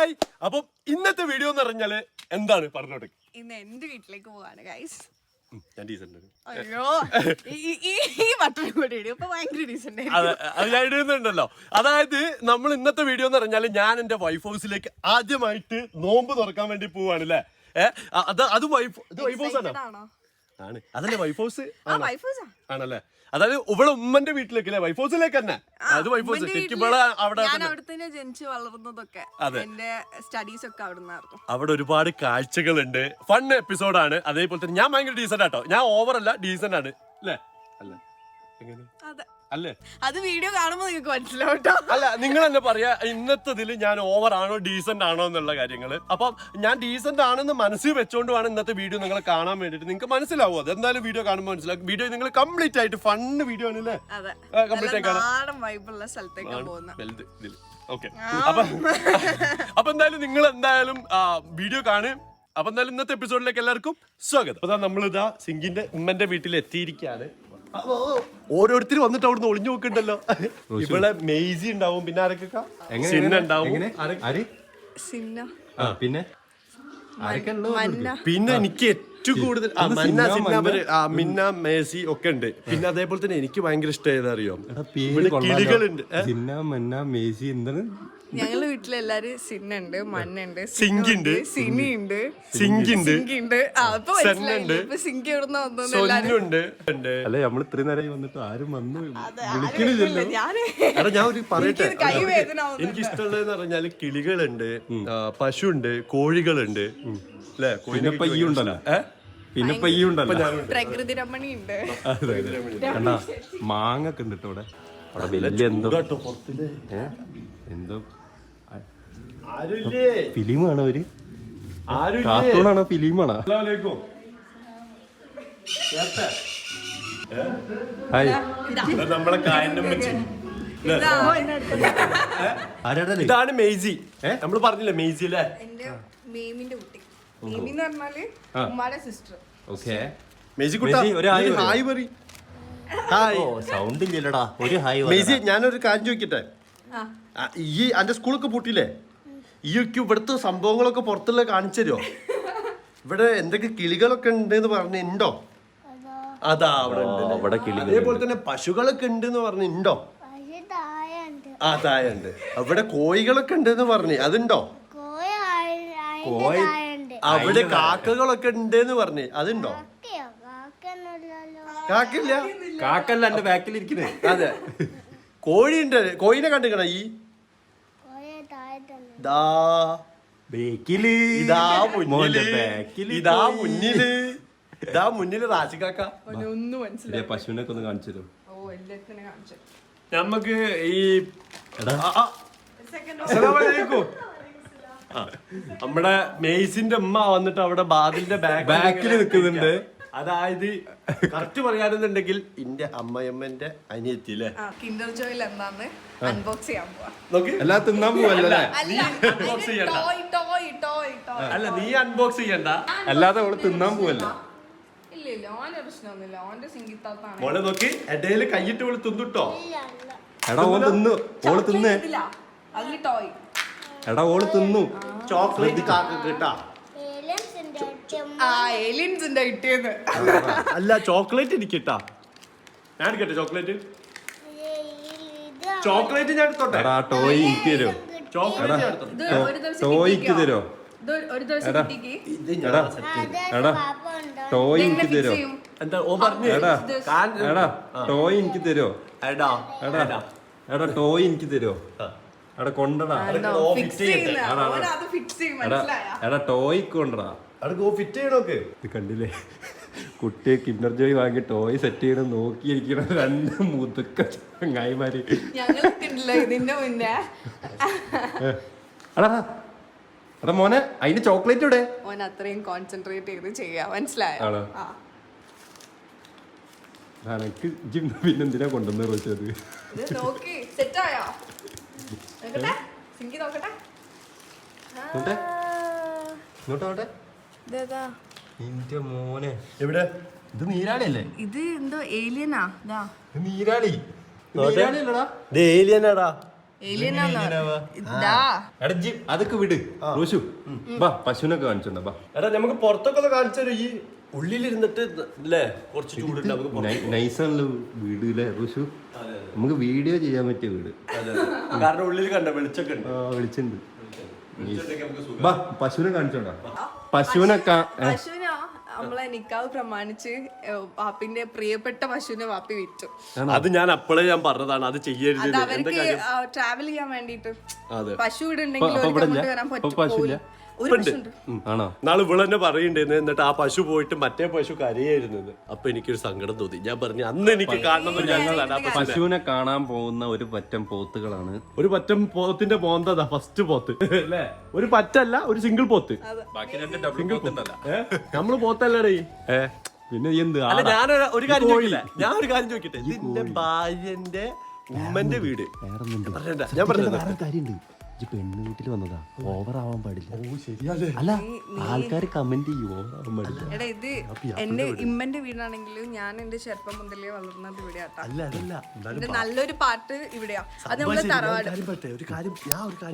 Hi. അപ്പം ഇന്നത്തെ video എന്ന് പറഞ്ഞാല് എന്താണ് പറഞ്ഞോട്ടെ? ഇന്ന് എന്റെ വീട്ടിലേക്ക് പോവാണ് ഗൈസ്. ഞാൻ ഡീസന്റ്. അയ്യോ ഈ ബട്ടൺ കൂടി ഇടും. ഇപ്പൊ ഭയങ്കര ഡീസന്റ്. അത് ഞാൻ ഇടുന്നുണ്ടല്ലോ. അതായത് നമ്മൾ ഇന്നത്തെ വീഡിയോ എന്ന് പറഞ്ഞാല് ഞാൻ എന്റെ വൈഫ് ഹൗസിലേക്ക് ആദ്യമായിട്ട് നോമ്പ് തുറക്കാൻ വേണ്ടി പോവാണ് അല്ലേ. അത് വൈഫ് ഹൗസ് ആണോ? ആണ്. അതല്ലേ വൈഫ് ഹൗസ് ആണല്ലേ. അതായത് ഇവിടെ ഉമ്മന്റെ വീട്ടിലേക്ക് അല്ലേ, വൈഫ് ഹൗസിലേക്ക് തന്നെ. അത് വൈഫ് ഹൗസ് ശരിക്കും അവിടെ ജനിച്ചു വളർന്നതൊക്കെ എന്റെ സ്റ്റഡീസ് ഒക്കെ അവിടുന്നായിരുന്നു. അവിടെ ഒരുപാട് കാഴ്ചകളുണ്ട്. ഫൺ എപ്പിസോഡാണ്. അതേപോലെ തന്നെ ഞാൻ ഭയങ്കര ഡീസന്റ് ആട്ടോ. ഞാൻ ഓവർ അല്ല, ഡീസന്റ് ആണ് അല്ലേ. അല്ലേ അല്ലേ? അത് വീഡിയോ കാണുമ്പോ നിങ്ങൾക്ക് മനസ്സിലാവട്ടോ. അല്ല, നിങ്ങൾ തന്നെ പറയാ ഇന്നത്തെ ഞാൻ ഓവർ ആണോ ഡീസന്റ് ആണോ എന്നുള്ള കാര്യങ്ങള്. അപ്പം ഞാൻ ഡീസന്റ് ആണെന്ന് മനസ്സിൽ വെച്ചോണ്ട് വേണം ഇന്നത്തെ വീഡിയോ നിങ്ങൾ കാണാൻ വേണ്ടിട്ട്. നിങ്ങൾക്ക് മനസ്സിലാവും. അത് എന്തായാലും വീഡിയോ കാണുമ്പോൾ മനസ്സിലാവും. വീഡിയോ നിങ്ങൾ കംപ്ലീറ്റ് ആയിട്ട് ഫണ്ണ് വീഡിയോ ആണ് അല്ലേ, കംപ്ലീറ്റ് ആയി അപ്പൊ എന്തായാലും നിങ്ങൾ എന്തായാലും വീഡിയോ കാണും. അപ്പൊ എന്തായാലും ഇന്നത്തെ എപ്പിസോഡിലേക്ക് എല്ലാവർക്കും സ്വാഗതം. അപ്പൊ നമ്മളിതാ സിങ്കിന്റെ ഉമ്മന്റെ വീട്ടിൽ എത്തിയിരിക്കുകയാണ്. ഓരോരുത്തരും വന്നിട്ട് അവിടുന്ന് ഒളിഞ്ഞു നോക്കണ്ടല്ലോ. ഇവിടെ മെയ്സി ഉണ്ടാവും, പിന്നെ ആരൊക്കെ പിന്നെ എനിക്ക് ഏറ്റവും കൂടുതൽ മിന്ന മേസി ഒക്കെ ഉണ്ട്. പിന്നെ അതേപോലെ തന്നെ എനിക്ക് ഭയങ്കര ഇഷ്ടമായത് അറിയോ, കിളികളുണ്ട്. ഞങ്ങളുടെ വീട്ടിലെല്ലാരും സിന്നുണ്ട്, മണ്ണുണ്ട്, സിങ്കുണ്ട്, സിനിയുണ്ട്, സിങ്കുണ്ട്, സിങ്ക് എവിടുന്ന സൊന്നുണ്ട്. അല്ലെ നമ്മൾ ഇത്രയും നേരം വന്നിട്ട് ആരും വന്നു ഞാൻ ഒരു പറയട്ടെ, എനിക്ക് ഇഷ്ടമുള്ളതെന്ന് പറഞ്ഞാല് കിളികളുണ്ട്, പശുണ്ട്, കോഴികളുണ്ട് അല്ലെ. പിന്നെ പയ്യുണ്ടല്ലോ, പിന്നെ പയ്യുണ്ടല്ലോ, പ്രകൃതി രമണിയുണ്ട്. കണ്ടാ മാങ്ങൊക്കെ ഉണ്ട് ഇവിടെ. വലിയ എന്തോ ഫിലിമാണോ അവര്, കാർട്ടൂണാണോ ഫിലിമാണോ? ഹായ്, നമ്മളെ ഇതാണ് മെയ്സി. നമ്മള് പറഞ്ഞില്ലേ മെയ്സി അല്ലേ, മേമിന്റെ കുട്ടി. മേമി എന്ന് പറഞ്ഞാല് ഉമ്മാടെ സിസ്റ്റർ. ഓക്കേ, മെയ്സി കുട്ടി ഒരു ഹായ് പറ. സൗണ്ട് ഇല്ലടാ, ഒരു ഹായ്. മെയ്സി, ഞാനൊരു കാര്യം ചോദിക്കട്ടെ. ഈ എന്റെ സ്കൂളൊക്കെ പൂട്ടിയില്ലേ, ഈ ഇവിടുത്തെ സംഭവങ്ങളൊക്കെ പുറത്തുള്ള കാണിച്ചു തരുമോ? ഇവിടെ എന്തൊക്കെ കിളികളൊക്കെ ഉണ്ട് എന്ന് പറഞ്ഞുണ്ടോ? അതാ അവിടെ ഉണ്ട്. അതേപോലെ തന്നെ പശുക്കളൊക്കെ ഉണ്ട് എന്ന് പറഞ്ഞുണ്ടോ? ആ, തായുണ്ട്. അവിടെ കോഴികളൊക്കെ ഉണ്ട് എന്ന് പറഞ്ഞു, അതുണ്ടോ? അവിടെ കാക്കകളൊക്കെ ഉണ്ട് എന്ന് പറഞ്ഞു, അതുണ്ടോ? കാക്കില്ല, കാക്കല്ല എന്റെ ബാക്കിൽ ഇരിക്കുന്നേ. അതെ, കോഴിയുണ്ട്. കോഴിനെ കണ്ടിക്കണ ഈ മുന്നില് റാശിക്കാക്ക. പശുവിനൊക്കെ ഒന്ന് കാണിച്ചു തരും നമ്മക്ക്. ഈ നമ്മുടെ മെയ്സിന്റെ ഉമ്മ വന്നിട്ട് അവിടെ ബാദിലിന്റെ ബാക്കിൽ നിൽക്കുന്നുണ്ട്. അതായത് കറക്റ്റ് പറയാനെന്നുണ്ടെങ്കിൽ എന്റെ അമ്മയമ്മന്റെ അനിയത്തി അല്ലേ. കിൻഡർ ജോയിൽ എന്താന്ന് അൺബോക്സ് ചെയ്യാൻ പോവാ. എല്ലാം തിന്നാൻ പോവല്ലേ? അല്ല, നീ അൺബോക്സ് ചെയ്യണ്ട, അല്ലാതെ അവള് തിന്നാൻ പോവല്ല. മോളെ നോക്കി ഇടയില് കൈയിട്ട് ഓള് തിന്നിട്ടോ. എടാ ഓള് തിന്നു, ഓള് തിന്നേ. എടാ ഓള് തിന്നു. ചോക്ലേറ്റ് കാക്ക കിട്ടാ. അല്ല, ചോക്ലേറ്റ് എനിക്ക് കിട്ടാ. ഞാൻ എടുക്കട്ടെ ചോക്ലേറ്റ്. ചോക്ലേറ്റ് ഞാൻ എടുത്തോട്ടെ. ടോയ് എനിക്ക് തരോ? ടോയ് എനിക്ക് തരോ? എടാ ടോയ് എനിക്ക് തരോ? എന്താ ഓ പറഞ്ഞു? എടാ ടോയ് എനിക്ക് തരോ? എടാ ടോയ് എനിക്ക് തരോ? എടാ കൊണ്ടടാ. എടാ ടോയ് കൊണ്ടടാ. ഇത് കണ്ടില്ലേ, കുട്ടിയെ കിൻഡർ ജോയ് വാങ്ങി ടോയ് സെറ്റ് ചെയ്യണം നോക്കിയിരിക്കണം രണ്ട് മുതുക്ക ചങ്ങായിമാര്. എടാ മോനെ, അതിന്റെ ചോക്ലേറ്റ് ഇവിടെ. അത്രയും കോൺസെൻട്രേറ്റ് ചെയ്ത് ചെയ്യാ, മനസ്സിലായോ? എനിക്ക് പിന്നെന്തിനാ കൊണ്ടുവന്ന ചോദിച്ചത്? ഇങ്ങോട്ടോട്ടെ. എന്റെ മോനെ, എവിടെ? ഇത് നീരാളിയല്ലേ? ഇത് എന്തോ ഏലിയനാ. നീരാളി. ഏലിയനാടാ. അതൊക്കെ വിട് റോഷു ബാ പശുവിനൊക്കെ കാണിച്ചോണ്ടാ ബാ. എടാ നമുക്ക് പുറത്തൊക്കെ ഒന്ന് കാണിച്ചാലോ, ഈ ഉള്ളിലിരുന്നിട്ട് അല്ലേ കുറച്ച് ചൂടുണ്ട് നമുക്ക്. നൈസാണല്ലോ വീട് അല്ലേ റോഷു? നമുക്ക് വീഡിയോ ചെയ്യാൻ പറ്റിയ വീട്. കാരണം ഉള്ളിൽ കണ്ട വെളിച്ചൊക്കെ ഉണ്ട്. വിളിച്ചിട്ടുണ്ട്. ബാ പശുവിനെ കാണിച്ചോണ്ടാ. പശുവിനൊക്കെ പശുവിനോ നമ്മളെ നിക്കാവ് പ്രമാണിച്ച് വാപ്പിന്റെ പ്രിയപ്പെട്ട പശുവിനെ വാപ്പി വിറ്റു. അത് ഞാൻ അപ്പോഴേ ഞാൻ പറഞ്ഞതാണ്, അത് ചെയ്യരുത്. അത് അവർക്ക് ട്രാവൽ ചെയ്യാൻ വേണ്ടിട്ട് പശു ഇവിടെ ഉണ്ടെങ്കിൽ വരാൻ പറ്റും. ആണോ? നാളെ ഇവിടെ തന്നെ പറയുന്നുണ്ട്. എന്നിട്ട് ആ പശു പോയിട്ട് മറ്റേ പശു കരയായിരുന്നത്. അപ്പൊ എനിക്കൊരു സങ്കടം തോന്നി. ഞാൻ പറഞ്ഞു അന്ന് എനിക്ക് കാണണം. പശുവിനെ കാണാൻ പോകുന്ന ഒരു പറ്റം പോത്തുകളാണ്. ഒരു പറ്റം പോത്തിന്റെ പോന്തതാ ഫസ്റ്റ് പോത്ത് അല്ലേ? ഒരു പറ്റല്ല, ഒരു സിംഗിൾ പോത്ത്. നമ്മള് പോത്തല്ലേ? പിന്നെ എന്ത്? ഞാൻ ഒരു കാര്യം ചോദിക്കട്ടെ. ഇതിന്റെ ഭാര്യന്റെ ഉമ്മന്റെ വീട്. ഞാൻ പറഞ്ഞത് പെണ്ണ് വീട്ടിൽ വന്നതാ, ഓവർ ആവാൻ പാടില്ല. അല്ല ആൾക്കാർ കമന്റ് ചെയ്യും ഓവർ ആവാൻ പാടില്ല. എടാ ഇത് എന്റെ ഇമ്മന്റെ വീടാണെങ്കിലും ഞാൻ എന്റെ ചെറുപ്പം മുതലേ വളർന്നത് ഇവിടെയാട്ടാ. എന്റെ നല്ലൊരു പാട്ട് ഇവിടെയാ. അത് നമ്മള് തറവാട്.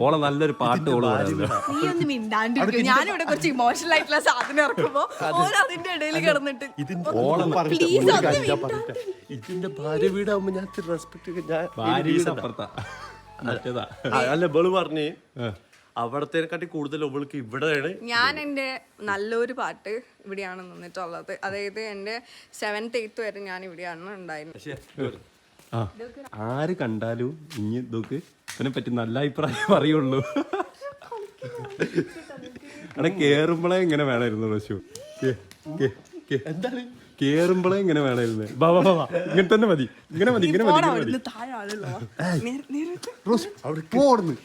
ഓളെ നല്ലൊരു പാട്ട് ഓള് നീ ഒന്ന് മിണ്ടാണ്ടിരിക്കും. ഞാനിവിടെ കുറച്ച് ഇമോഷണൽ ആയിട്ടുള്ള സാധനം ഇറക്കുമ്പോ ഓരോ അതിന്റെ ഇടയിൽ കിടന്നിട്ട് ഇതിന്റെ ഭാര്യ വീടാവുമ്പോ ഞാൻ റെസ്പെക്ട് അപ്പുറത്താ. അല്ല ബള് പറഞ്ഞേ അവിടത്തേക്കാട്ടി കൂടുതൽ അവൾക്ക് ഇവിടെയാണ്. ഞാൻ എൻ്റെ നല്ലൊരു പാട്ട് ഇവിടെയാണ് നിന്നിട്ടുള്ളത്. അതായത് എൻ്റെ 7th 8th വരെ ഞാൻ ഇവിടെയാണ് ഉണ്ടായിരുന്നത്. ആര് കണ്ടാലും ഇനി ഇതൊക്കെ ഇതിനെ പറ്റി നല്ല അഭിപ്രായം പറയുള്ളൂ. അവിടെ കേറുമ്പോഴേ ഇങ്ങനെ വേണമായിരുന്നു പശു. എന്താണ് കേറുമ്പോഴേ ഇങ്ങനെ വേണമായിരുന്നു. ഇങ്ങനെ തന്നെ മതി, ഇങ്ങനെ മതി, ഇങ്ങനെ മതി.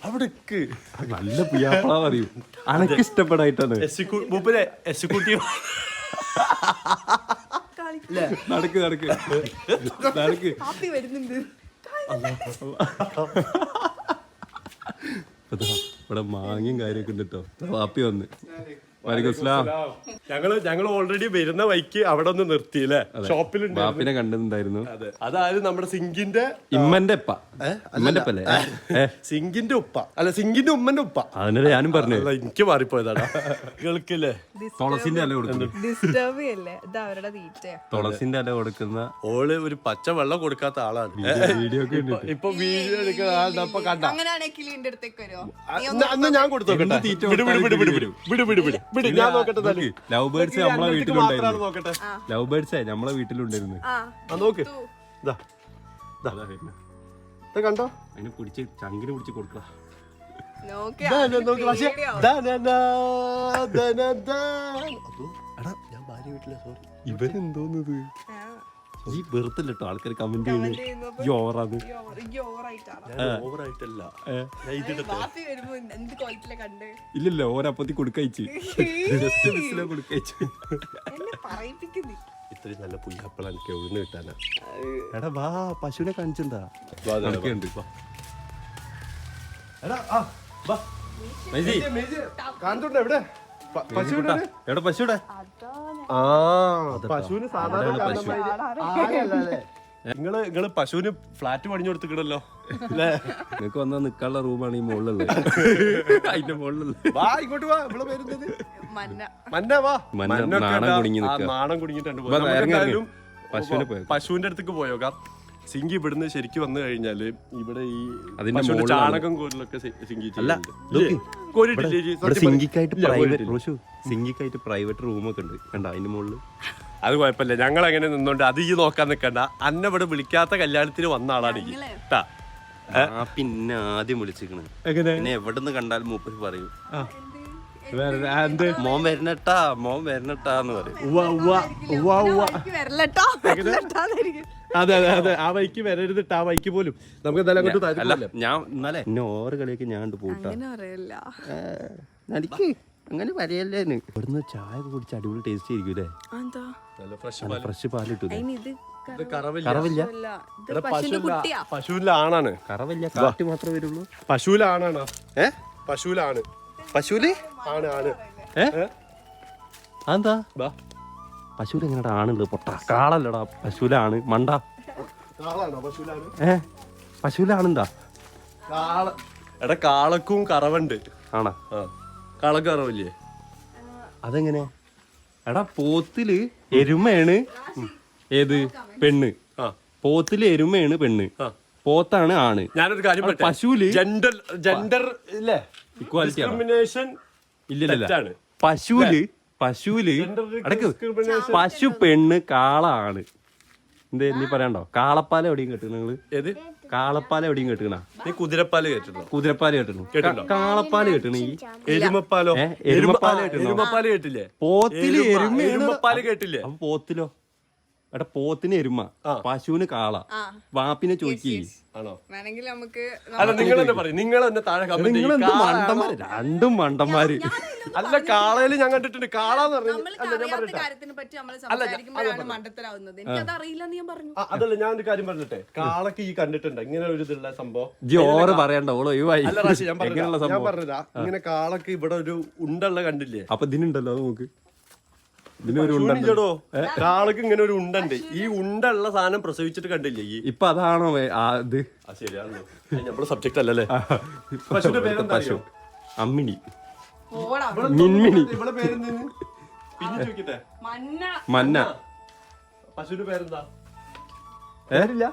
അവിടേക്ക് നല്ല പുയ്യാപ്പള പറയൂ. അനക്ക് ഇഷ്ടപ്പെടായിട്ടാണ്. നടക്ക് നടക്ക് നടക്ക്. ഇവിടെ മാങ്ങയും കാര്യമൊക്കെ ഉണ്ട് കേട്ടോ. വാപ്പി വന്ന് ഞങ്ങൾ ഓൾറെഡി വരുന്ന വഴിക്ക് അവിടെ ഒന്ന് നിർത്തിയില്ലേ, ഷോപ്പിൽ വാപ്പിനെ കണ്ടിട്ടുണ്ടായിരുന്നു. അതായത് നമ്മുടെ സിങ്കിന്റെ ഇമ്മന്റെ ഉപ്പ. ഇമ്മന്റെ ഉപ്പല്ലേ? സിങ്കിന്റെ ഉപ്പ അല്ല, സിങ്കിന്റെ ഉമ്മന്റെ ഉപ്പ. അതിനോട് ഞാനും പറഞ്ഞു. എനിക്ക് മാറിപ്പോയതാടാ. കേൾക്കില്ലേ? തുളസിന്റെ അല കൊടുക്കുന്നു. തുളസിന്റെ അല കൊടുക്കുന്ന ഓള് ഒരു പച്ച വെള്ളം കൊടുക്കാത്ത ആളാണ്. വീഡിയോ ഒക്കെ ഉണ്ട്. ഇപ്പൊ വീഡിയോ എടുക്കുന്ന കണ്ട അന്ന് ഞാൻ കൊടുത്തു നോക്കട്ടെ. ഞാൻ നോക്കട്ടെ. ലവ് ബേർഡ്സ് നമ്മളെ വീട്ടിലുണ്ടായിരുന്നു. ലവ് ബേർഡ്സ് നമ്മളെ വീട്ടിലുണ്ടായിരുന്നു. നോക്ക് കണ്ടോ? അതിനെ പിടിച്ച് ചങ്കിന് പിടിച്ച് കൊടുക്കുക. ഞാൻ ഭാര്യ വീട്ടിലെ സോറി. ഇവരെന്തോന്നത് ഈ വെറുത്തില്ലട്ടോ ആൾക്കാർ കമന്റ് ചെയ്യുന്നത്. ഓവറാണ്. ഓവറായിട്ടല്ല, ഇല്ലല്ലോ ഓരപ്പത്തി കൊടുക്കയച്ച് കൊടുക്കയച്ച്. ഇത്രയും നല്ല പുയ്യാപ്പള എനിക്ക് എവിടുന്ന് കിട്ടാനാ? എടാ വാ പശുവിനെ കാണിച്ചെന്താ എവിടെ പശുവിടെ? പശുവിന് സാധാരണ നിങ്ങള് പശുവിന് ഫ്ലാറ്റ് പണിഞ്ഞു കൊടുത്തിക്കണല്ലോ അല്ലേ? നിങ്ങക്ക് വന്നാ നിക്കാനുള്ള റൂമാണ് ഈ മുകളിലുള്ളത്. അതിന്റെ മുകളിലുള്ളത്. വാ ഇങ്ങോട്ട് വാ. ഇവിടെ വരുന്നത് മന്ന വാ. നാണം കുടുങ്ങിട്ടുണ്ട്. പശുവിന്റെ അടുത്തേക്ക് പോയോക്കാം. സിങ്കി ഇവിടുന്ന് ശരിക്കും വന്നു കഴിഞ്ഞാല് ഇവിടെ ഈ പശുവിന്റെ ചാണകം കോരിലൊക്കെ സിങ്കിക്കായിട്ട് പ്രൈവറ്റ് റൂമൊക്കെ ഉണ്ട് കണ്ട അതിന്റെ മുകളില്. അത് കുഴപ്പമില്ല, ഞങ്ങൾ അങ്ങനെ നിന്നോണ്ട് അത് ഈ നോക്കാൻ നിക്കണ്ട. അന്നെ ഇവിടെ വിളിക്കാത്ത കല്യാണത്തിന് വന്ന ആളാണ് കേട്ടാ. പിന്നെ ആദ്യം വിളിച്ചിക്കണ്. പിന്നെ എവിടെന്ന് കണ്ടാലും മൂപ്പര് പറയും മോൻ വരണട്ടാ മോൻ വരണട്ടാന്ന് പറയും. അതെ അതെ അതെ, ആ വൈക്ക് വരരുതിട്ട്. ആ വൈക്ക് പോലും നമുക്ക് എന്തായാലും ഞാൻ ഇന്നലെ എന്നെ ഓറ് കളിയൊക്കെ ഞാൻ പോട്ടാ. അങ്ങനെ വരയല്ലേന്ന്. ഇവിടുന്ന് ചായ കുടിച്ച് അടിപൊളി ടേസ്റ്റ് ആയിരിക്കും അല്ലേ? ഫ്രഷ് പാലിട്ടു. കറവില്ല. പശുവിലാണ്. കറവില്ല, കാറ്റ് മാത്രമേ വരുള്ളൂ. പശുവിലാണോ? പശുവിലാണ്. പശുവില് ആണ് ആണ്. അതെന്താ പശുവിൽ എങ്ങനെയാ ആണുള്ളത്? പൊട്ട കാളല്ലടാ, പശുവിലാണ് മണ്ട. പശുവിലാണെന്താ? എടാ കാളക്കും കറവുണ്ട്. ആണോ? കാളക്ക് കറവില്ലേ? അതെങ്ങനെ? എടാ പോത്തില് എരുമയാണ് ഏത് പെണ്ണ്, പോത്തില് എരുമയാണ് പെണ്ണ്, പോത്താണ് ആണ്. ഞാനൊരു കാര്യം പറയട്ടെ. പശുവില് ജെൻഡർ ഇല്ലേ, ഇക്വാലിറ്റി ഡിസ്ക്രിമിനേഷൻ ഇല്ല. പശുവില് അടക്ക് പശു പെണ്ണ് കാള ആണ്. എന്തേ നീ പറയാണ്ടോ? കാളപ്പാല എവിടെയും കേട്ടു നിങ്ങള്? ഏത് കാളപ്പാല എവിടെയും കേട്ടുകണ? നീ കുതിരപ്പാല് കേട്ടിട്ടുണ്ടോ? കുതിരപ്പാല് കേട്ടിട്ടുണ്ടോ? കാളപ്പാല് കേട്ടണ? ഈ എരുമപ്പാലോ? എരുമപ്പാല് കേട്ടിട്ടുണ്ടോ? എരുമപ്പാല് കേട്ടില്ലേ? പോത്തില് എരുമപ്പാല് കേട്ടില്ലേ? അപ്പൊ പോത്തിലോ? എടാ പോത്തിന് എരുമ, പശുവിന് കാള. വാപ്പിനെ ചോദിക്കേ. ആണോ? വേണമെങ്കിൽ നമുക്ക് അല്ല നിങ്ങൾ തന്നെ പറയും. നിങ്ങൾ തന്നെ താഴെ കമന്റ് ചെയ്യും. മണ്ടന്മാര്, രണ്ടും മണ്ടന്മാര്. അല്ല കാളയില് ഞാൻ കണ്ടിട്ടുണ്ട്. കാളാന്ന് പറഞ്ഞു. കാര്യത്തിനെ പറ്റി നമ്മൾ സംസാരിക്കുമ്പോഴാണ് മണ്ടത്തരാവുന്നത്. എനിക്കത് അറിയില്ലെന്ന് ഞാൻ പറഞ്ഞു. അതല്ല, ഞാൻ ഒരു കാര്യം പറഞ്ഞിട്ടെ. കാളക്ക് ഈ കണ്ടിട്ടുണ്ട് ഇങ്ങനെ ഒരു ഇതുള്ള സംഭവം? ജോറ് പറയണ്ട, ഓളോ ഒഴിവായി. അല്ല റാശി, ഞാൻ പറഞ്ഞതാ. ഇങ്ങനെ കാളക്ക് ഇവിടെ ഒരു ഉണ്ടുള്ള കണ്ടില്ലേ? അപ്പൊ ഇതിനുണ്ടല്ലോ നമുക്ക്. കാളക്ക് ഇങ്ങനെ ഒരു ഉണ്ടുണ്ട്. ഈ ഉണ്ടുള്ള സാധനം പ്രസവിച്ചിട്ട് കണ്ടില്ലേ? ഈ ഇപ്പൊ അതാണോ അത്? ശരിയാണല്ലോ, നമ്മള് സബ്ജക്ട് അല്ലല്ലേ. പശുവിന്റെ പേരെന്താ? പശു അമ്മിണി, ഓടാ മിൻമിണി, ഇവിടെ പേരെന്താ? പിന്നെ ചോദിക്കട്ടെ. മന്ന. പശുവിന്റെ പേരെന്താ? പേരില്ല.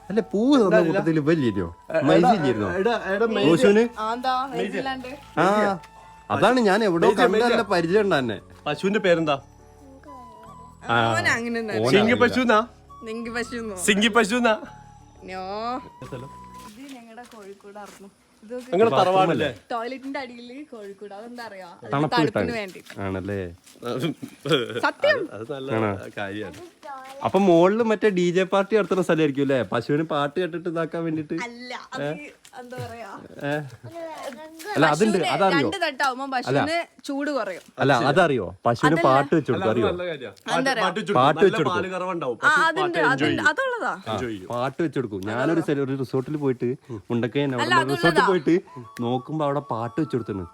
അല്ലെ പൂവ് തന്ന കൂട്ടത്തില് വലിയോ മൈസില്ലായിരുന്നോ പശുവിന്? ആ അതാണ് ഞാൻ എവിടെ കണ്ടല്ല പരിചയം ഉണ്ട് തന്നെ. പശുവിന്റെ പേരെന്താ? അങ്ങനെ സിംഗി പശുന്നാ? സിംഗി പശുന്നാ? ഇത് ഞങ്ങളുടെ കോഴിക്കോടായിരുന്നു. നിങ്ങളുടെ തറവാടല്ലേ? ടോയ്ലറ്റിന്റെ അടിയിൽ കോഴിക്കോട്. അതെന്താ അറിയാ? തണുപ്പ് തണുപ്പിന് വേണ്ടി ആണല്ലേ? സത്യം. അത് നല്ല കാര്യമാണ്. അപ്പൊ മുകളില് മറ്റേ DJ പാർട്ടി നടത്തുന്ന സ്ഥലമായിരിക്കും അല്ലേ? പശുവിന് പാട്ട് കേട്ടിട്ട് ഇതാക്കാൻ വേണ്ടിട്ട്. അല്ല, അത് എന്താ പറയാ, അല്ല അതുണ്ട്, അതറിയോ? 2 തട്ടാവുമ്പോ പശുവിന് ചൂട് കുറയും. അല്ല അതറിയോ? പശുവിന് പാട്ട് വെച്ചു കൊടുക്കും, അറിയോ? പാട്ട് വെച്ചു കൊടുക്കും. അതുള്ളതാ. പാട്ട് വെച്ചു കൊടുക്കും. ഞാനൊരു ഒരു റിസോർട്ടിൽ പോയിട്ട് മുണ്ടക്കൈ റിസോർട്ടിൽ പോയിട്ട് നോക്കുമ്പോ അവിടെ പാട്ട് വെച്ചു കൊടുത്തു.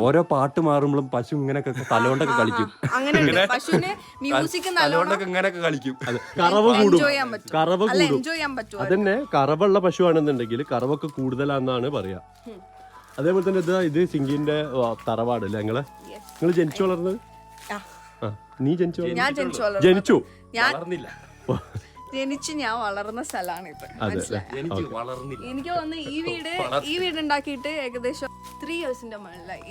ഓരോ പാട്ട് മാറുമ്പോഴും പശു ഇങ്ങനെയൊക്കെ തലോണ്ടൊക്കെ കളിക്കും. അങ്ങനെ പശുവിന് മ്യൂസിക് തലോണ്ടൊക്കെ ഇങ്ങനെയൊക്കെ കളിക്കും. കറവ് കൂടും. കറവ് എൻജോയ് പറ്റും. അതന്നെ കറവുള്ള പശുവാണെന്നുണ്ടെങ്കിൽ കറവൊക്കെ കൂടുതലാന്നാണ് പറയാ. അതേപോലെ തന്നെ ഇത് സിംഗിന്റെ തറവാട് അല്ലേ? നിങ്ങൾ ജനിച്ചു വളർന്നത്? നീ ജനിച്ചു ജനിച്ച് ഞാൻ വളർന്ന സ്ഥലമാണ് ഇത്. എനിക്ക് തോന്നുന്നു ഈ വീട് ഉണ്ടാക്കിയിട്ട് ഏകദേശം 3 ഇയേഴ്സിന്റെ മുകളിലായി.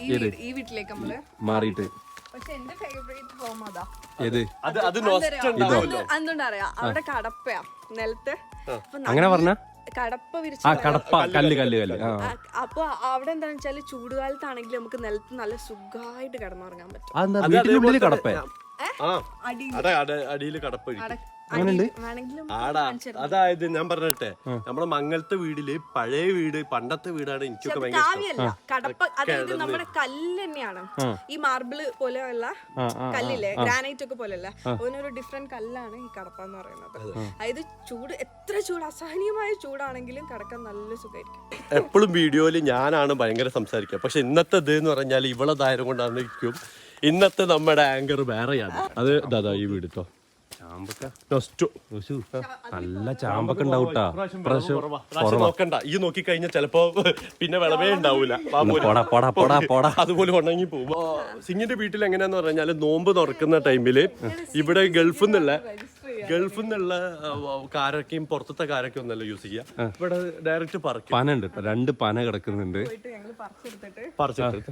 ഈ വീട്ടിലേക്ക് നമ്മള് മാറിയിട്ട്. പക്ഷെ എന്റെ ഫേവറേറ്റ് ഹോം അതാ. എന്തുകൊണ്ടാ അറിയാ? അവിടെ കടപ്പയാ നിലത്ത്. അങ്ങനെ പറഞ്ഞ കടപ്പ വിരിച്ച കല്ല്. അപ്പൊ അവിടെ എന്താന്ന് വെച്ചാല് ചൂടുകാലത്താണെങ്കിൽ നമുക്ക് നിലത്ത് നല്ല സുഖമായിട്ട് കിടന്നുറങ്ങാൻ പറ്റും. അടിയില് കടപ്പ. വേണമെങ്കിലും അതായത് ഞാൻ പറഞ്ഞിട്ടെ, നമ്മുടെ മംഗലത്തെ വീടില് പഴയ വീട്, പണ്ടത്തെ വീടാണ് എനിക്കൊക്കെ ഭയങ്കര കാവ്യല്ല കടപ്പ. അതായത് നമ്മുടെ കല്ല് തന്നെയാണ്. ഈ മാർബിള് പോലെയുള്ള കല്ലില്ലേ, ഗ്രാനൈറ്റ് ഒക്കെ പോലെയല്ല, അതിനൊരു ഡിഫറെന്റ് കല്ലാണ് ഈ കടപ്പ എന്ന് പറയുന്നത്. അതായത് എത്ര ചൂട്, അസഹനീയമായ ചൂടാണെങ്കിലും കിടക്കാൻ നല്ല സുഖമായിരിക്കും. എപ്പോഴും വീഡിയോയില് ഞാനാണ് ഭയങ്കര സംസാരിക്കുക. പക്ഷെ ഇന്നത്തെ ഇത് എന്ന് പറഞ്ഞാൽ ഇവളതായത് കൊണ്ടായിരിക്കും. ഇന്നത്തെ നമ്മുടെ ആങ്കർ വേറെയാണ്. അത് ദാദാ ഈ വീട് കേട്ടോ. നല്ല ചാമ്പൊക്കെ ഉണ്ടാവൂട്ടാ. നോക്കണ്ട, ഈ നോക്കി കഴിഞ്ഞാൽ ചിലപ്പോ പിന്നെ വിളവേ ഉണ്ടാവൂല. അതുപോലെ ഉണങ്ങി പോകും. സിംഗിന്റെ വീട്ടിൽ എങ്ങനെയാന്ന് പറഞ്ഞാല് നോമ്പ് തുറക്കുന്ന ടൈമില് ഇവിടെ ഗൾഫിൽ നിന്നുള്ള കാരക്കയും പുറത്തത്തെ കാരക്കയും ഒന്നല്ല യൂസ് ചെയ്യാ. ഇവിടെ ഡയറക്റ്റ് പറക്കും. പന ഉണ്ട്, 2 പന കിടക്കുന്നുണ്ട്. പറിച്ചെടുത്തിട്ട്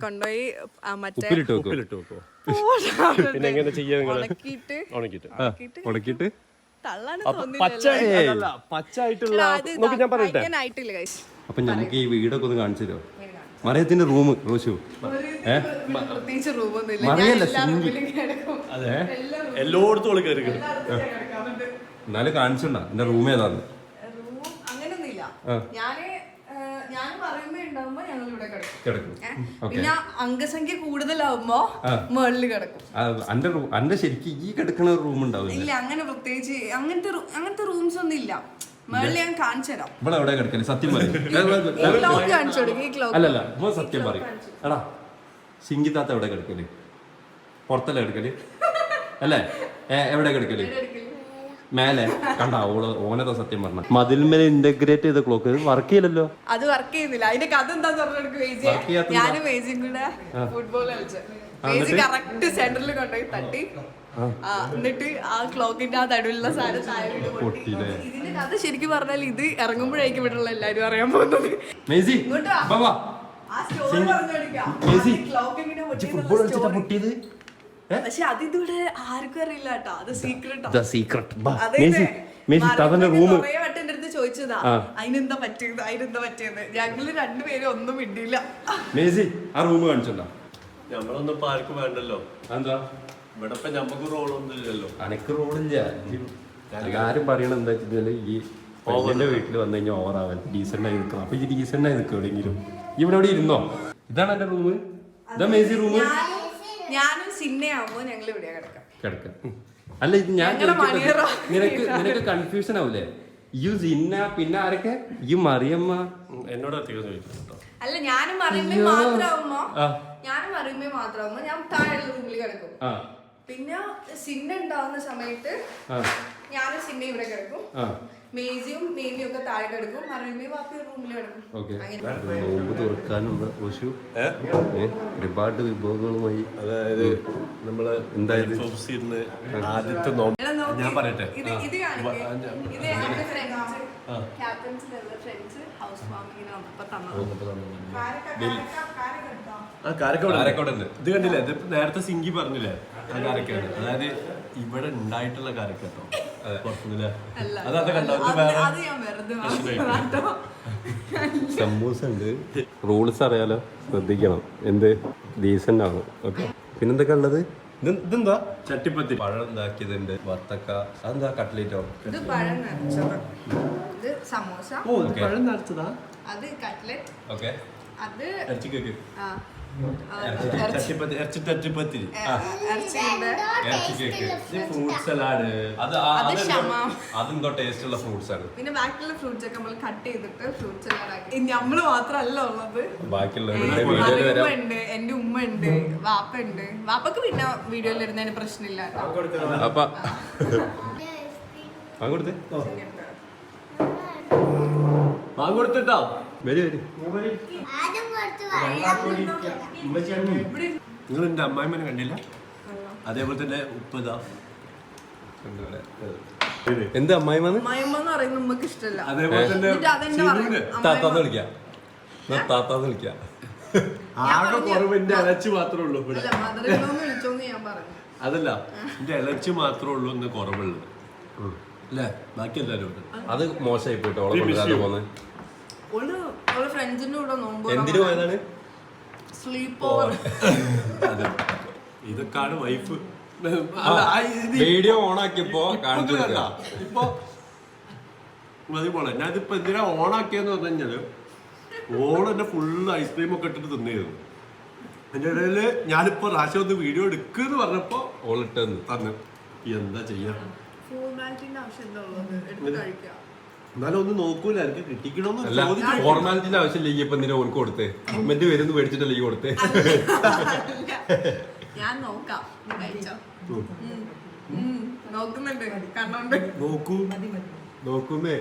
കൊണ്ടുപോയി ഉപ്പിലിട്ട് വെക്കോ. പിന്നെ എങ്ങനെ ചെയ്യാ? ഉണക്കിട്ട് പച്ചായിട്ടുള്ള ഞാൻ പറയട്ടെ. അപ്പൊ നമുക്ക് ഈ വീടൊക്കെ ഒന്ന് കാണിച്ചു തരുമോ? മറിയത്തിന്റെ റൂം റോഷു മറിയല്ല എല്ലായിടത്തും കയറി. എന്നാലും കാണിച്ചിട്ടുണ്ടോ എന്റെ റൂം ഏതാന്ന്? പിന്നെ അംഗസംഖ്യ കൂടുതലാവുമ്പോ മുകളിൽ കിടക്കും. അന്റെ ശരിക്കും ഈ കിടക്കണ റൂം ഉണ്ടാവില്ല. ഇല്ല, അങ്ങനെ പ്രത്യേകിച്ച് അങ്ങനത്തെ റൂംസ് ഒന്നും ഇല്ല. മുകളിൽ ഞാൻ കാണിച്ചു തരാം. ഇവിടെ എവിടെ കിടക്കല്? സത്യം പറയും. അല്ലല്ല സത്യം പറയും. എടാ സിംഗിത്താത്ത എവിടെ കിടക്കല്? പുറത്തല്ലേ കിടക്കല്? അല്ലേ? എവിടെ കിടക്കല്? മേലെ കണ്ട ഓനതാ സത്യം പറഞ്ഞ മതിൽമേലെ ഇന്റഗ്രേറ്റ് ചെയ്ത ക്ലോക്ക് വർക്ക് ചെയ്യലല്ലോ. അത് വർക്ക് ചെയ്യുന്നില്ല. അതിന്റെ കഥ എന്താന്ന് പറഞ്ഞെടുക്കും. ഞാനും മേജിയും കൂടെ ഫുട്ബോൾ കളിച്ചു. മേജി കറക്റ്റ് സെന്ററിൽ കൊണ്ടുപോയി തട്ടി, എന്നിട്ട് ആ ക്ലോക്കിന്റെ ആ നടുവിലുള്ള സാധനം താഴെ പൊട്ടി. ഇതിന്റെ കഥ ശരിക്കും പറഞ്ഞാൽ ഇത് ഇറങ്ങുമ്പോഴേക്കും ഇവിടെയുള്ള എല്ലാരും അറിയാൻ പോകുന്നത്. മേസി ബാബാ ആ സ്റ്റോറി പറഞ്ഞെടുക്കാം. ക്ലോക്ക് എങ്ങനെ പൊട്ടിയത് പക്ഷെ അതിവിടെ ആർക്കും അറിയില്ല കേട്ടോ. അത് സീക്രട്ട് ചോദിച്ചതാ അതിനെന്താ പറ്റിയത്. ഞങ്ങള് രണ്ടുപേരും ഒന്നും മിണ്ടിയില്ല. മേസി ആ റൂം കാണിച്ചോണ്ടാ. നമ്മളൊന്നും ഇപ്പൊ ആർക്കും വേണ്ടല്ലോ. എന്താ ഇവിടെ ഇപ്പൊ നമുക്ക് റോളൊന്നും ഇല്ലല്ലോ. അനക്ക് റോളില്ല. ആരും പറയണ എന്താ വെച്ചാല് ഈ പയ്യന്റെ വീട്ടിൽ വന്നു കഴിഞ്ഞാൽ ഓവറാവാൻ ഡീസന്റ് ആയി നിൽക്കണം. അപ്പൊ ഈ ഡീസന്റ് ആയി നിൽക്കും എവിടെയെങ്കിലും. ഇവിടെ എവിടെ ഇരുന്നോ? ഇതാണ് എന്റെ റൂം. ഇതാ മേസി റൂം. ഞാനും സിന്നയാവുമ്പോ ഞങ്ങൾ ഇവിടെ കിടക്കാം. അല്ല ഇത് ഞാൻ നിനക്ക് കൺഫ്യൂഷൻ ആവൂലേ? യു സിന്ന പിന്നെ ആരൊക്കെ? യു മറിയമ്മ എന്നോട് അധികം ചോദിക്കും. അല്ല ഞാനും മറിയമ്മ മാത്രമാവുമ്പോ ഞാൻ താഴെയുള്ള റൂമിൽ കിടക്കും. പിന്നെ സിന്ന ഉണ്ടാവുന്ന സമയത്ത് ഞാനും സിന്ന ഇവിടെ കിടക്കും. മേജിയും മേമിയും ഒക്കെ താഴെ കിടക്കും. മറിയമ്മയും വാപ്പി റൂമിൽ കിടക്കും. നോമ്പ് തുറക്കാനുള്ള ഒരുപാട് വിഭവങ്ങളുമായി. അതായത് നമ്മള് എന്തായത് ആദ്യത്തെ നോമ്പ് ഞാൻ പറയട്ടെ. ഇത് കാണിക്കും. ഇത് എന്റെ ഫ്രണ്ട്സ് ക്യാപ്റ്റൻസിലുള്ള ഫ്രണ്ട്സ് ഹൗസ് വാമിങ്ങിന് വന്നപ്പോ തന്നത്. ഇത് കണ്ടില്ലേ? ഇത് നേരത്തെ സിങ്കി പറഞ്ഞില്ലേ ആ കാരക്കാണ്. അതായത് ഇവിടെ ഉണ്ടായിട്ടുള്ള കാരക്കട്ടോ പുറത്തുനിന്നില്ലേ? അതൊക്കെ കണ്ടോ? സമൂസ ഉണ്ട്. റൂൾസ് അറിയാലോ, ശ്രദ്ധിക്കണം. എന്ത് ഡീസന്റ് ആണ്. ഓക്കെ. പിന്നെന്തൊക്കെ ഉള്ളത്? ഇതെന്താ? ചട്ടിപ്പത്തി പഴം ഉണ്ടാക്കിയതുണ്ട്. വത്തക്ക. അതെന്താ? കട്ട്ലേറ്റോ? ഇത് പഴം നിറച്ചത്. ഇത് സമോസ. ഓ ഇത് പഴം നിറച്ചതാ. അത് കട്ട്ലേറ്റ്. ഓക്കെ. അത് ഇറച്ചിക്കേക്ക്. Fruit salad. അതെന്തോ ടേസ്റ്റ് ഉള്ള ഫ്രൂട്ട്സ് ആണ്. പിന്നെ ബാക്കിയുള്ള ഫ്രൂട്ട്സ് ഒക്കെ നമ്മൾ കട്ട് ചെയ്തിട്ട് ഫ്രൂട്ട് സലാഡ് ആക്കി. നമ്മള് മാത്രല്ല ഉള്ളത്, ബാക്കിയുള്ളവരുണ്ട്. എന്റെ ഉമ്മ ഉണ്ട്, വാപ്പ ഉണ്ട്. വാപ്പക്ക് പിന്നെ വീഡിയോയിൽ ഇരുന്നതിന് പ്രശ്നമില്ല. കൊടുത്തിട്ടോ? നിങ്ങൾ എന്റെ അമ്മായിമ്മനെ കണ്ടില്ല? അതേപോലെ തന്നെ ഉപ്പതാ. എന്ത് അമ്മായിമ്മന്ന് പറയുന്നത് നമുക്ക് ഇഷ്ടമല്ല. അതേപോലെ തന്നെ താത്താന്ന് വിളിക്കാം. താത്താന്ന് വിളിക്കാം. ആകെ കുറവ് എന്റെ ഇളച്ചു മാത്രമേ ഉള്ളൂ ഇവിടെ. അതല്ല, എന്റെ ഇളച്ചു മാത്രമേ ഉള്ളൂ ഇന്ന് കുറവുള്ളത് അല്ലേ? ബാക്കി എല്ലാരും ഉണ്ട്. അത് മോശമായി പോയിട്ട് ഓളെ കൊണ്ടുവരാതെ പോന്നെ. എന്തിനു പോയതാണ്? Sleep over. ഇതൊക്കെയാണ് വൈഫ്. വീഡിയോ ഓണാക്കിയപ്പോ കാണിച്ചു ഇപ്പൊ മതി പോലെ. ഞാനിപ്പോ എന്തിനാ ഓണാക്കിയെന്ന് പറഞ്ഞു കഴിഞ്ഞാല് ഓളെന്നെ ഫുള്ള് ഐസ്ക്രീം ഒക്കെ ഇട്ടിട്ട് തിന്നിരുന്നു. അതിന്റെ ഇടയില് ഞാനിപ്പോ റാശ ഒന്ന് വീഡിയോ എടുക്കുന്ന് പറഞ്ഞപ്പോ ഓളിട്ട് തന്നു. എന്താ ചെയ്യാ? എന്നാലും ഒന്ന് നോക്കൂല, എനിക്ക് കിട്ടിക്കണോന്ന്. ഫോർമാലിറ്റിന്റെ ആവശ്യമില്ല. ഇപ്പൊ എന്തിനാ ഓൾക്ക് കൊടുത്തേ? കമന്റ് വരുന്നു മേടിച്ചിട്ടല്ലേ ഈ കൊടുത്തേ? ഞാൻ നോക്കാം. നോക്കുന്നുണ്ട്, കണ്ണോണ്ട് നോക്കുന്നേ.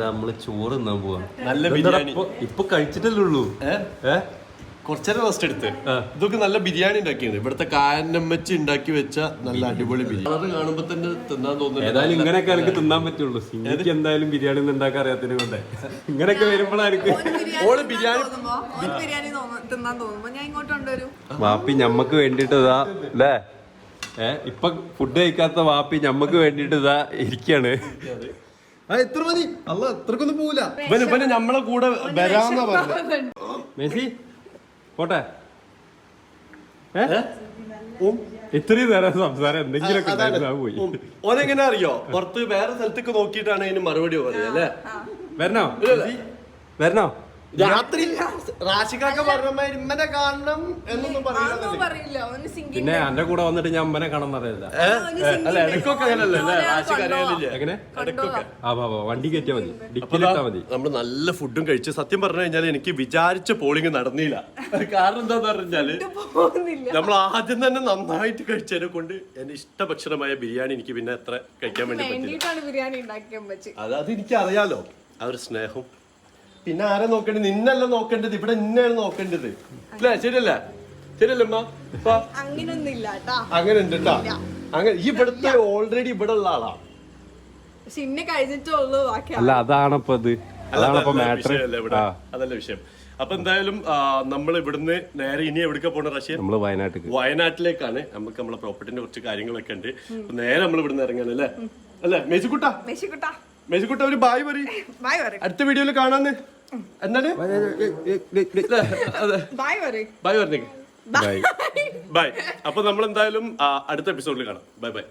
നമ്മള് ചോറ് തിന്നാൻ പോവാ. നല്ല ബിരിയാണി ഇപ്പൊ കഴിച്ചിട്ടല്ലേ ഉള്ളൂ. കുറച്ചേരം റെസ്റ്റ് എടുത്ത്. ഇതൊക്കെ നല്ല ബിരിയാണി ഉണ്ടാക്കിയത്. ഇവിടുത്തെ കാനമ്മച്ചി ഉണ്ടാക്കി വെച്ച നല്ല അടിപൊളി ബിരിയാണി. അത് കാണുമ്പോ തന്നെ തിന്നാൻ തോന്നുന്നു. ഏതായാലും ഇങ്ങനെയൊക്കെ എനിക്ക് തിന്നാൻ പറ്റുള്ളൂ. എനിക്ക് എന്തായാലും ബിരിയാണി ഒന്നും ഉണ്ടാക്കാൻ അറിയാത്തതിനെ കൊണ്ട് ഇങ്ങനെയൊക്കെ വരുമ്പോഴായിരിക്കും തിന്നാൻ തോന്നുമ്പോ ഞാൻ ഇങ്ങോട്ട് കൊണ്ടുവരും. വാപ്പി ഞമ്മക്ക് വേണ്ടിട്ട് ഇതാ അല്ലേ? ഇപ്പൊ ഫുഡ് കഴിക്കാത്ത വാപ്പി ഞമ്മക്ക് വേണ്ടിട്ട് ഇതാ ഇരിക്കാണ്. എത്ര മതി? അല്ല എത്രക്കൊന്നും പോവില്ല. ഇവന് നമ്മളെ കൂടെ വരാന്നാ പറഞ്ഞത്. മെസ്സി പോട്ടെ. ഇത്രയും നേരം സംസാരം എന്തെങ്കിലുമൊക്കെ പോയി. ഓനെങ്ങനെ അറിയോ? പുറത്ത് വേറെ സ്ഥലത്തേക്ക് നോക്കിയിട്ടാണ് അതിന് മറുപടി പറയുക അല്ലേ? വരണോ? രാത്രി റാഷിക്കൊക്കെ പറഞ്ഞ ഇമ്മനെ കാണണം എന്നൊന്നും അതൊന്നും പറയില്ല അവന് സിംഗിങ് പിന്നെ എന്റെ കൂടെ വന്നിട്ട് ഞാൻ അമ്മനെ കാണാൻ അറിയില്ല. അല്ല ഇടയ്ക്കൊക്കെ അങ്ങനല്ലേ റാഷിക്ക് അറിയാനില്ല. എങ്ങനെ വണ്ടി കയറ്റിയാ മതി, ഡിക്കിലിട്ടാ മതി. നമ്മള് നല്ല ഫുഡും കഴിച്ച് സത്യം പറഞ്ഞു കഴിഞ്ഞാൽ എനിക്ക് വിചാരിച്ച പോളിംഗ് നടന്നില്ല. കാരണം എന്താന്ന് പറഞ്ഞാല് നമ്മൾ ആദ്യം തന്നെ നന്നായിട്ട് കഴിച്ചതിനെ കൊണ്ട് എന്റെ ഇഷ്ട ഭക്ഷണമായ ബിരിയാണി എനിക്ക് പിന്നെ എത്ര കഴിക്കാൻ വേണ്ടി പറ്റില്ല. ബിരിയാണി ഉണ്ടാക്കിയാൻ പറ്റി. അത് എനിക്ക് അറിയാലോ ആ ഒരു സ്നേഹം. പിന്നെ ആരെ നോക്കേണ്ടത്? നിന്നല്ല നോക്കേണ്ടത്, ഇവിടെ നിന്നെയാണ് നോക്കേണ്ടത് അല്ലേ? ശരിയല്ലേ? ശരിയല്ലേ അമ്മ? അങ്ങനൊന്നും ഇല്ല അങ്ങനെ ഉണ്ട് കേട്ടാ. അങ്ങനെ ഈ ഇവിടുത്തെ ഓൾറെഡി ഇവിടെ ഉള്ള ആളാ. പക്ഷെ ഇന്നെ കഴിഞ്ഞിട്ടേ ഉള്ളൂ ബാക്കി. അല്ല അതാണിപ്പോ ഇത്, അതാണിപ്പോ മാറ്റർ. അതല്ല വിഷയം. അപ്പൊ എന്തായാലും നമ്മൾ ഇവിടുന്ന് നേരെ ഇനി എവിടേക്കാ പോണ റഷ്യ? നമ്മള് വയനാട്ടിലേക്കാണ്. നമുക്ക് നമ്മളെ പ്രോപ്പർട്ടിന്റെ കുറച്ച് കാര്യങ്ങളൊക്കെ ഉണ്ട്. നേരെ നമ്മൾ ഇവിടുന്ന് ഇറങ്ങാൻ അല്ലേ? അല്ലേ മേശിക്കുട്ട ഒരു ബായ് പറയും. അടുത്ത വീഡിയോയിൽ കാണാന്ന്. എന്താണ് ബായ് പറഞ്ഞേ? ബൈ. അപ്പൊ നമ്മൾ എന്തായാലും അടുത്ത എപ്പിസോഡിൽ കാണാം. Bye bye.